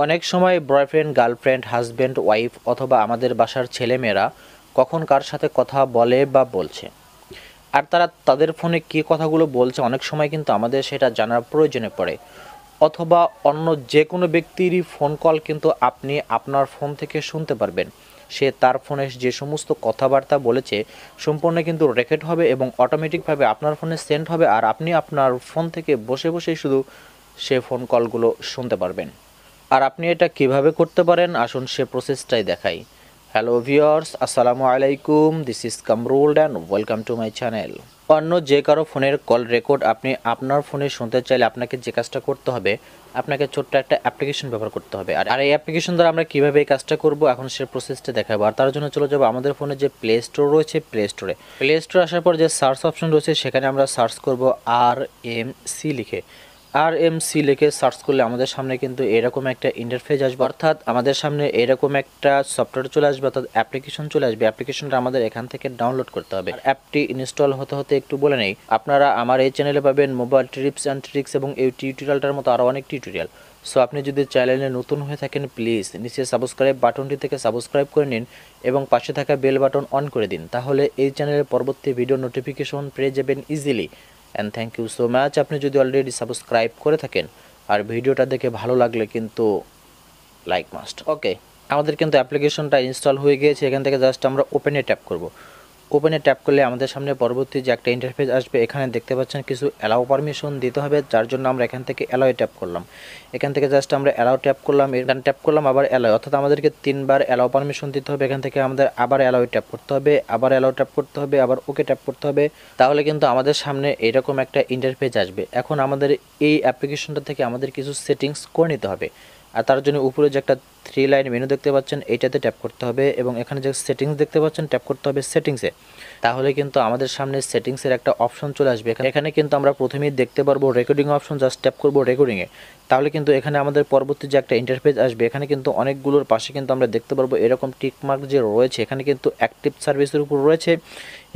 অনেক সময় boyfriend, girlfriend, husband, wife অথবা আমাদের বাসার ছেলেমেয়েরা কখন কার সাথে কথা বলে বা বলছে, আর তারা তাদের ফোনে কী কথাগুলো বলছে অনেক সময় কিন্তু আমাদের সেটা জানার প্রয়োজনে পড়ে। অথবা অন্য যে কোনো ব্যক্তিরই ফোন কল কিন্তু আপনি আপনার ফোন থেকে শুনতে পারবেন। সে তার ফোনে যে সমস্ত কথাবার্তা বলেছে সম্পূর্ণ কিন্তু রেকর্ড হবে এবং অটোমেটিকভাবে আপনার ফোনে সেন্ড হবে, আর আপনি আপনার ফোন থেকে বসে বসেই শুধু সে ফোন কলগুলো শুনতে পারবেন। আর আপনি এটা কিভাবে করতে পারেন আসুন সে প্রসেসটাই দেখাই। হ্যালো ভিউয়ার্স, আসসালামু আলাইকুম, this is Kamrul and welcome to my channel. অন্য যে কারো ফোনের কল রেকর্ড আপনি আপনার ফোনে শুনতে চাইলে আপনাকে যে কাজটা করতে হবে, আপনাকে ছোট্ট একটা অ্যাপ্লিকেশন ব্যবহার করতে হবে। আর এই অ্যাপ্লিকেশন দ্বারা আমরা কীভাবে এই কাজটা করব এখন সে প্রসেসটা দেখাবো। আর তার জন্য চলে যাবো আমাদের ফোনে যে প্লে স্টোর রয়েছে, প্লে স্টোরে আসার পর যে সার্চ অপশন রয়েছে সেখানে আমরা সার্চ করব RMC লিখে। RMC লিখে সার্চ করলে আমাদের সামনে কিন্তু এরকম একটা ইন্টারফেস আসবে, অর্থাৎ আমাদের সামনে এরকম একটা সফটওয়্যার চলে আসবে, অর্থাৎ অ্যাপ্লিকেশন চলে আসবে। অ্যাপ্লিকেশনটা আমাদের এখান থেকে ডাউনলোড করতে হবে। অ্যাপটি ইনস্টল হতে হতে একটু বলে নেই, আপনারা আমার এই চ্যানেলে পাবেন মোবাইল টিপস অ্যান্ড ট্রিক্স এবং এই টিউটোরিয়ালটার মতো আরও অনেক টিউটোরিয়াল। সো আপনি যদি চ্যানেলে নতুন হয়ে থাকেন প্লিজ নিচে সাবস্ক্রাইব বাটনটি থেকে সাবস্ক্রাইব করে নিন এবং পাশে থাকা বেল বাটন অন করে দিন, তাহলে এই চ্যানেলের পরবর্তী ভিডিও নোটিফিকেশন পেয়ে যাবেন easily. And thank you so much আপনি যদি অলরেডি সাবস্ক্রাইব করে থাকেন। আর ভিডিওটা দেখে ভালো লাগলে কিন্তু লাইক মাস্ট। ওকে, আমাদের কিন্তু অ্যাপ্লিকেশনটা ইনস্টল হয়ে গিয়েছে। এখান থেকে জাস্ট আমরা ওপেনে ট্যাপ করব। ওপেনে ট্যাপ করলে আমাদের সামনে পরবর্তী যে একটা ইন্টারফেস আসবে, এখানে দেখতে পাচ্ছেন কিছু অ্যালাউ পারমিশন দিতে হবে, যার জন্য আমরা এখান থেকে অ্যালাউ ট্যাপ করলাম। এখান থেকে জাস্ট আমরা অ্যালাউ ট্যাপ করলাম, এখানে ট্যাপ করলাম আবার অ্যালাউ, অর্থাৎ আমাদেরকে 3বার অ্যালাউ পারমিশন দিতে হবে। এখান থেকে আমাদের আবার অ্যালাউ ট্যাপ করতে হবে, আবার অ্যালাউ ট্যাপ করতে হবে, আবার ওকে ট্যাপ করতে হবে। তাহলে কিন্তু আমাদের সামনে এরকম একটা ইন্টারফেস আসবে। এখন আমাদের এই অ্যাপ্লিকেশনটা থেকে আমাদের কিছু সেটিংস করে নিতে হবে। আর তার জন্য উপরে যে একটা 3 লাইন মেনু দেখতে পাচ্ছেন এইটাতে ট্যাপ করতে হবে এবং এখানে যে সেটিংস দেখতে পাচ্ছেন ট্যাপ করতে হবে সেটিংসে। তাহলে কিন্তু আমাদের সামনে সেটিংসের একটা অপশন চলে আসবে। এখানে কিন্তু আমরা প্রথমেই দেখতে পারবো রেকর্ডিং অপশন, জাস্ট ট্যাপ করবো রেকর্ডিংয়ে। তাহলে কিন্তু এখানে আমাদের পরবর্তী যে একটা ইন্টারফেস আসবে, এখানে কিন্তু অনেকগুলোর পাশে কিন্তু আমরা দেখতে পারবো এরকম টিকমার্ক যে রয়েছে, এখানে কিন্তু অ্যাক্টিভ সার্ভিসের উপর রয়েছে।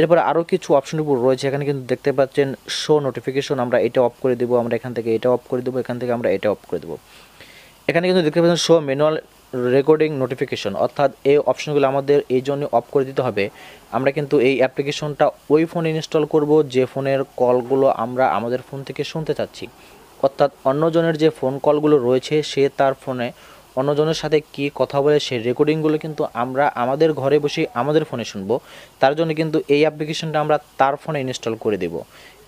এরপরে আরও কিছু অপশনের উপর রয়েছে, এখানে কিন্তু দেখতে পাচ্ছেন শো নোটিফিকেশন, আমরা এটা অফ করে দেবো, আমরা এখান থেকে এটা অফ করে দেবো, এখান থেকে আমরা এটা অফ করে দেবো। এখানে কিন্তু দেখতে পাচ্ছেন শো ম্যানুয়াল রেকর্ডিং নোটিফিকেশন, অর্থাৎ এই অপশনগুলো আমাদের এই জন্য অফ করে দিতে হবে। আমরা কিন্তু এই অ্যাপ্লিকেশনটা ওই ফোনে ইনস্টল করব যে ফোনের কলগুলো আমরা আমাদের ফোন থেকে শুনতে চাচ্ছি, অর্থাৎ অন্যজনের যে ফোন কলগুলো রয়েছে সে তার ফোনে অন্যজনের সাথে কি কথা বলে সেই রেকর্ডিংগুলো কিন্তু আমরা আমাদের ঘরে বসে আমাদের ফোনে শুনবো। তার জন্য কিন্তু এই অ্যাপ্লিকেশনটা আমরা তার ফোনে ইনস্টল করে দেব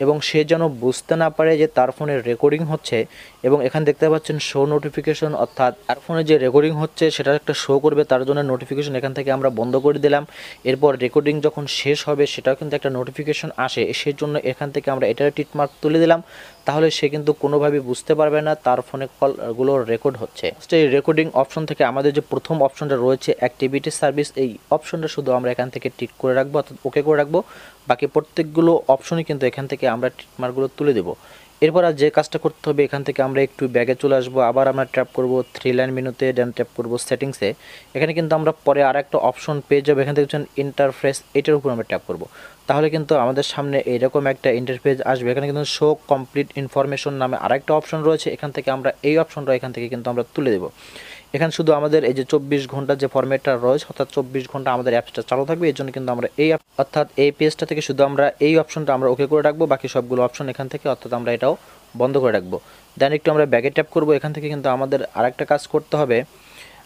এবং সে যেন বুঝতে না পারে যে তার ফোনে রেকর্ডিং হচ্ছে। এবং এখানে দেখতে পাচ্ছেন শো নোটিফিকেশন, অর্থাৎ তার ফোনে যে রেকর্ডিং হচ্ছে সেটা একটা শো করবে, তার জন্য নোটিফিকেশন এখান থেকে আমরা বন্ধ করে দিলাম। এরপর রেকর্ডিং যখন শেষ হবে সেটাও কিন্তু একটা নোটিফিকেশন আসে, সেই জন্য এখান থেকে আমরা এটার টিকমার্ক তুলে দিলাম। তাহলে সে কিন্তু কোনোভাবেই বুঝতে পারবে না তার ফোনে কলগুলো রেকর্ড হচ্ছে। এই রেকর্ডিং অপশন থেকে আমাদের যে প্রথম অপশনটা রয়েছে অ্যাক্টিভিটি সার্ভিস, এই অপশনটা শুধু আমরা এখান থেকে টিক করে রাখবো, অর্থাৎ ওকে করে রাখবো। বাকি প্রত্যেকগুলো অপশনই কিন্তু এখান থেকে আমরা টিকমার্কগুলো তুলে দেবো। এরপর আর যে কাজটা করতে হবে, এখান থেকে আমরা একটু ব্যাগে চলে আসবো, আবার আমরা ট্যাপ করব 3 লাইন মেনুতে, দেন ট্যাপ করব সেটিংসে। এখানে কিন্তু আমরা পরে আর একটা অপশন পেয়ে যাবো, এখান থেকে ইন্টারফেস, এটার উপর আমরা ট্যাপ করব। তাহলে কিন্তু আমাদের সামনে এইরকম একটা ইন্টারফেস আসবে। এখানে কিন্তু শো কমপ্লিট ইনফরমেশন নামে আরেকটা অপশন রয়েছে, এখান থেকে আমরা এই অপশনটা এখান থেকে কিন্তু আমরা তুলে দেবো। এখানে শুধু আমাদের এই যে 24 ঘন্টা যে ফরম্যাটটা রয়েছে, অর্থাৎ 24 ঘন্টা আমাদের অ্যাপসটা চালু থাকবে, এই জন্য কিন্তু আমরা অর্থাৎ এই পেজটা থেকে শুধু আমরা এই অপশনটা আমরা ওকে করে রাখবো, বাকি সবগুলো অপশন এখান থেকে অর্থাৎ আমরা এটাও বন্ধ করে রাখবো। দেন একটু আমরা ব্যাগে ট্যাপ করবো। এখান থেকে কিন্তু আমাদের আরেকটা কাজ করতে হবে,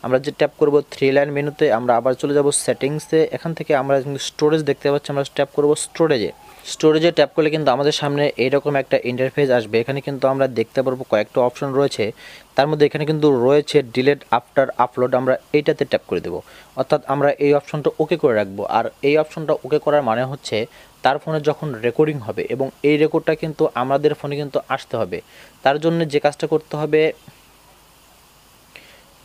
আমরা যে ট্যাপ করব 3 লাইন মেনুতে, আমরা আবার চলে যাব সেটিংসে। এখান থেকে আমরা স্টোরেজ দেখতে পাচ্ছি, আমরা ট্যাপ করব স্টোরেজে ট্যাপ করলে কিন্তু আমাদের সামনে এইরকম একটা ইন্টারফেস আসবে। এখানে কিন্তু আমরা দেখতে পারবো কয়েকটা অপশন রয়েছে, তার মধ্যে এখানে কিন্তু রয়েছে ডিলেট আফটার আপলোড, আমরা এইটাতে ট্যাপ করে দেবো, অর্থাৎ আমরা এই অপশনটা ওকে করে রাখবো। আর এই অপশনটা ওকে করার মানে হচ্ছে তার ফোনে যখন রেকর্ডিং হবে এবং এই রেকর্ডটা কিন্তু আমাদের ফোনে কিন্তু আসতে হবে, তার জন্য যে কাজটা করতে হবে,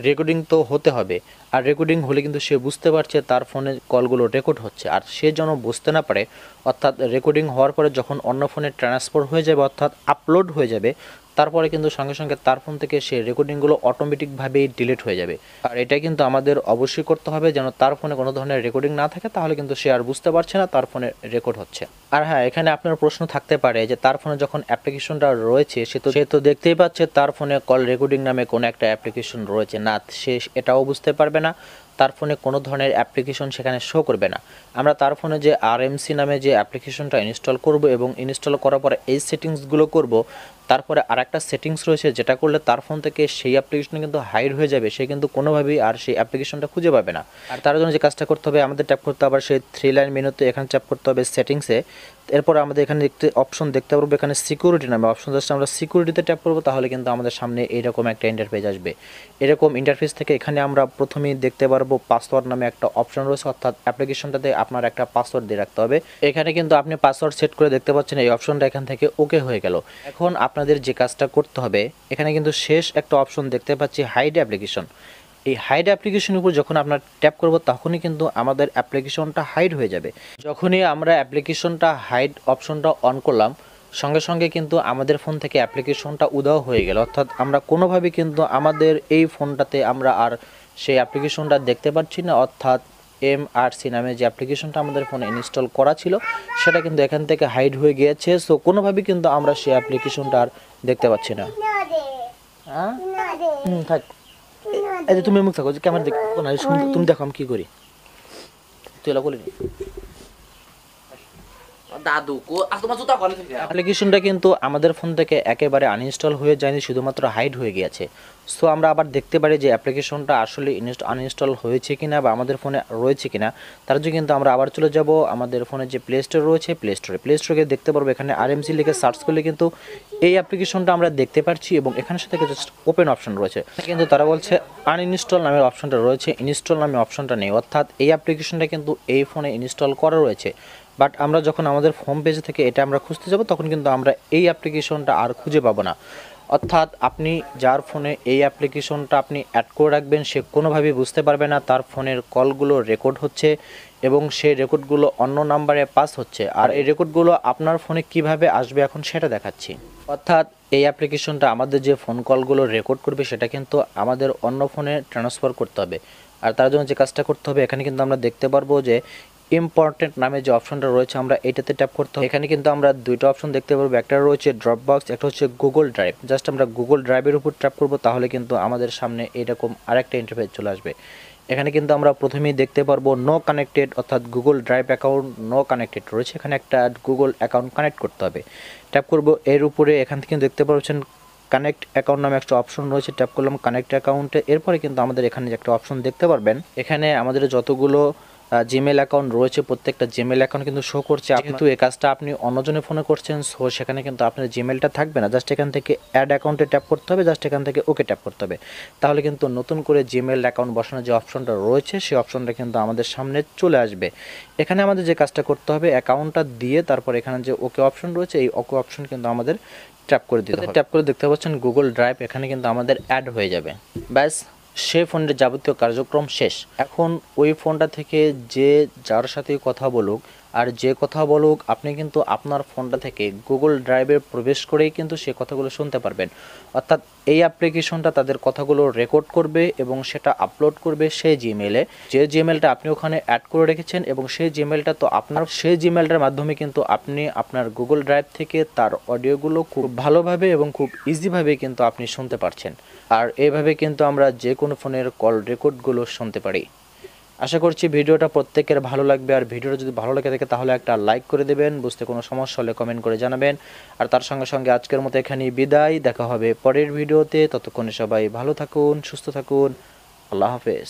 রেকর্ডিং তো হতে হবে। আর রেকর্ডিং হলে কিন্তু সে বুঝতে পারছে তার ফোনে কলগুলো রেকর্ড হচ্ছে, আর সে যেন বুঝতে না পারে, অর্থাৎ রেকর্ডিং হওয়ার পরে যখন অন্য ফোনে ট্রান্সফার হয়ে যাবে, অর্থাৎ আপলোড হয়ে যাবে, তারপরে কিন্তু সঙ্গে সঙ্গে তার ফোন থেকে সেই রেকর্ডিংগুলো অটোমেটিকভাবেই ডিলিট হয়ে যাবে। আর এটা কিন্তু আমাদের অবশ্যই করতে হবে যেন তার ফোনে কোনো ধরনের রেকর্ডিং না থাকে, তাহলে কিন্তু সে আর বুঝতে পারছে না তার ফোনে রেকর্ড হচ্ছে। আর হ্যাঁ, এখানে আপনার প্রশ্ন থাকতে পারে যে তার ফোনে যখন অ্যাপ্লিকেশনটা রয়েছে সে তো দেখতেই পাচ্ছে তার ফোনে কল রেকর্ডিং নামে কোনো একটা অ্যাপ্লিকেশন রয়েছে, না সে এটাও বুঝতে পারবে না, তার ফোনে কোনো ধরনের অ্যাপ্লিকেশন সেখানে শো করবে না। আমরা তার ফোনে যে RMC নামে যে অ্যাপ্লিকেশনটা ইনস্টল করব এবং ইনস্টল করার পরে এই সেটিংসগুলো করব, তারপরে আরেকটা সেটিংস রয়েছে যেটা করলে তার ফোন থেকে সেই অ্যাপ্লিকেশন কিন্তু হাইড হয়ে যাবে, সে কিন্তু কোনোভাবেই আর সেই অ্যাপ্লিকেশনটা খুঁজে পাবে না। আর তার জন্য যে কাজটা করতে হবে, আমাদের ট্যাপ করতে হবে সেই 3 লাইন মেনুতে, এখানে ট্যাপ করতে হবে সেটিংসে। এরপর আমাদের এখানে একটি অপশন দেখতে পারবো, এখানে সিকিউরিটি নামে অপশন, জাস্ট আমরা সিকিউরিটিতে ট্যাপ করবো, তাহলে কিন্তু আমাদের সামনে এইরকম একটা ইন্টারফেস আসবে। এরকম ইন্টারফেস থেকে এখানে আমরা প্রথমেই দেখতে পারবো পাসওয়ার্ড নামে একটা অপশন রয়েছে, অর্থাৎ অ্যাপ্লিকেশনটাতে আপনার একটা পাসওয়ার্ড দিয়ে রাখতে হবে। এখানে কিন্তু আপনি পাসওয়ার্ড সেট করে দেখতে পাচ্ছেন এই অপশনটা এখান থেকে ওকে হয়ে গেল। এখন আপনাদের যে কাজটা করতে হবে, এখানে কিন্তু শেষ একটা অপশন দেখতে পাচ্ছি হাইড অ্যাপ্লিকেশন। এই হাইড অ্যাপ্লিকেশনের উপর যখন আমরা ট্যাপ করব তখনই কিন্তু আমাদের অ্যাপ্লিকেশনটা হাইড হয়ে যাবে। যখনই আমরা অ্যাপ্লিকেশনটা হাইড অপশনটা অন করলাম, সঙ্গে সঙ্গে কিন্তু আমাদের ফোন থেকে অ্যাপ্লিকেশনটা উধাও হয়ে গেল, অর্থাৎ আমরা কোনোভাবে কিন্তু আমাদের এই ফোনটাতে আমরা আর সেই অ্যাপ্লিকেশনটা দেখতে পাচ্ছি না, অর্থাৎ MRC নামে যে অ্যাপ্লিকেশনটা আমাদের ফোনে ইনস্টল করা ছিল সেটা কিন্তু এখান থেকে হাইড হয়ে গিয়েছে। সো কোনোভাবে কিন্তু আমরা সেই অ্যাপ্লিকেশনটা আর দেখতে পাচ্ছি না। হ্যাঁ, থাক, এই যে তুমি মুখ থাকো, ক্যামেরা দেখো না, তুমি দেখো আমি কি করি, তুই এলা বলিনি। অ্যাপ্লিকেশনটা কিন্তু আমাদের ফোন থেকে একেবারে আনইনস্টল হয়ে যায়নি, শুধুমাত্র হাইড হয়ে গিয়েছে। সো আমরা আবার দেখতে পারি যে অ্যাপ্লিকেশনটা আসলে আনইনস্টল হয়েছে কিনা বা আমাদের ফোনে রয়েছে কিনা। তার জন্য কিন্তু আমরা আবার চলে যাব আমাদের ফোনে যে প্লে স্টোর রয়েছে, প্লে স্টোরে দেখতে পারবো এখানে RMC লিখে সার্চ করলে কিন্তু এই অ্যাপ্লিকেশনটা আমরা দেখতে পাচ্ছি এবং এখানের সাথে জাস্ট ওপেন অপশন রয়েছে, কিন্তু তারা বলছে আনইনস্টল নামের অপশনটা রয়েছে, ইনস্টল নামের অপশনটা নেই, অর্থাৎ এই অ্যাপ্লিকেশনটা কিন্তু এই ফোনে ইনস্টল করা রয়েছে। বাট আমরা যখন আমাদের হোম পেজ থেকে এটা আমরা খুঁজতে যাব তখন কিন্তু আমরা এই অ্যাপ্লিকেশনটা আর খুঁজে পাবো না। অর্থাৎ আপনি যার ফোনে এই অ্যাপ্লিকেশনটা আপনি অ্যাড করে রাখবেন সে কোনোভাবেই বুঝতে পারবে না তার ফোনের কলগুলো রেকর্ড হচ্ছে এবং সেই রেকর্ডগুলো অন্য নাম্বারে পাস হচ্ছে। আর এই রেকর্ডগুলো আপনার ফোনে কিভাবে আসবে এখন সেটা দেখাচ্ছি। অর্থাৎ এই অ্যাপ্লিকেশনটা আমাদের যে ফোন কলগুলো রেকর্ড করবে সেটা কিন্তু আমাদের অন্য ফোনে ট্রান্সফার করতে হবে। আর তার জন্য যে কাজটা করতে হবে, এখানে কিন্তু আমরা দেখতে পারবো যে ইম্পর্টেন্ট নামে যে অপশনটা রয়েছে আমরা এটাতে ট্যাপ করতে হবে। এখানে কিন্তু আমরা দুইটা অপশন দেখতে পারবো, একটা রয়েছে ড্রপবক্স, একটা হচ্ছে গুগল ড্রাইভ। জাস্ট আমরা গুগল ড্রাইভের উপর ট্যাপ করব, তাহলে কিন্তু আমাদের সামনে এরকম আরেকটা ইন্টারফেস চলে আসবে। এখানে কিন্তু আমরা প্রথমেই দেখতে পারবো নো কানেক্টেড, অর্থাৎ Google drive account no connected রয়েছে, এখানে একটা গুগল অ্যাকাউন্ট কানেক্ট করতে হবে। ট্যাপ করব এর উপরে, এখান থেকে দেখতে পাচ্ছেন কানেক্ট অ্যাকাউন্ট নামে একটা অপশন রয়েছে, ট্যাপ করলাম কানেক্ট অ্যাকাউন্টে। এরপরে কিন্তু আমাদের এখানে একটা অপশন দেখতে পারবেন, এখানে আমাদের যতগুলো জিমেল অ্যাকাউন্ট রয়েছে প্রত্যেকটা জিমেল অ্যাকাউন্ট কিন্তু শো করছে। যেহেতু এই কাজটা আপনি অন্যজনের ফোনে করছেন, সো সেখানে কিন্তু আপনার জিমেলটা থাকবে না। জাস্ট এখান থেকে অ্যাড অ্যাকাউন্টে ট্যাপ করতে হবে, জাস্ট এখান থেকে ওকে ট্যাপ করতে হবে, তাহলে কিন্তু নতুন করে জিমেল অ্যাকাউন্ট বসানোর যে অপশনটা রয়েছে সেই অপশনটা কিন্তু আমাদের সামনে চলে আসবে। এখানে আমাদের যে কাজটা করতে হবে, অ্যাকাউন্টটা দিয়ে তারপর এখানে যে ওকে অপশন রয়েছে এই ওকে অপশন কিন্তু আমাদের ট্যাপ করে দিতে হবে। ট্যাপ করে দেখতে পাচ্ছেন গুগল ড্রাইভ এখানে কিন্তু আমাদের অ্যাড হয়ে যাবে। ব্যাস, সে ফোনের যাবতীয় কার্যক্রম শেষ। এখন ওই ফোনটা থেকে যে যার সাথে কথা বলুক আর যে কথা বলুক, আপনি কিন্তু আপনার ফোনটা থেকে গুগল ড্রাইভে প্রবেশ করেই কিন্তু সে কথাগুলো শুনতে পারবেন। অর্থাৎ এই অ্যাপ্লিকেশনটা তাদের কথাগুলো রেকর্ড করবে এবং সেটা আপলোড করবে সেই জিমেলে, যে জিমেলটা আপনি ওখানে অ্যাড করে রেখেছেন, এবং সেই জিমেলটা তো আপনার, সেই জিমেলটার মাধ্যমে কিন্তু আপনি আপনার গুগল ড্রাইভ থেকে তার অডিওগুলো খুব ভালোভাবে এবং খুব ইজিভাবে কিন্তু আপনি শুনতে পারছেন। আর এইভাবে কিন্তু আমরা যে কোনো ফোনের কল রেকর্ডগুলো শুনতে পারি। আশা করছি ভিডিওটা প্রত্যেকের ভালো লাগবে। আর ভিডিওটা যদি ভালো লাগে থাকে তাহলে একটা লাইক করে দেবেন, বুঝতে কোনো সমস্যা হলে কমেন্ট করে জানাবেন। আর তার সঙ্গে সঙ্গে আজকের মতো এখানেই বিদায়, দেখা হবে পরের ভিডিওতে। ততক্ষণে সবাই ভালো থাকুন, সুস্থ থাকুন, আল্লাহ হাফেজ।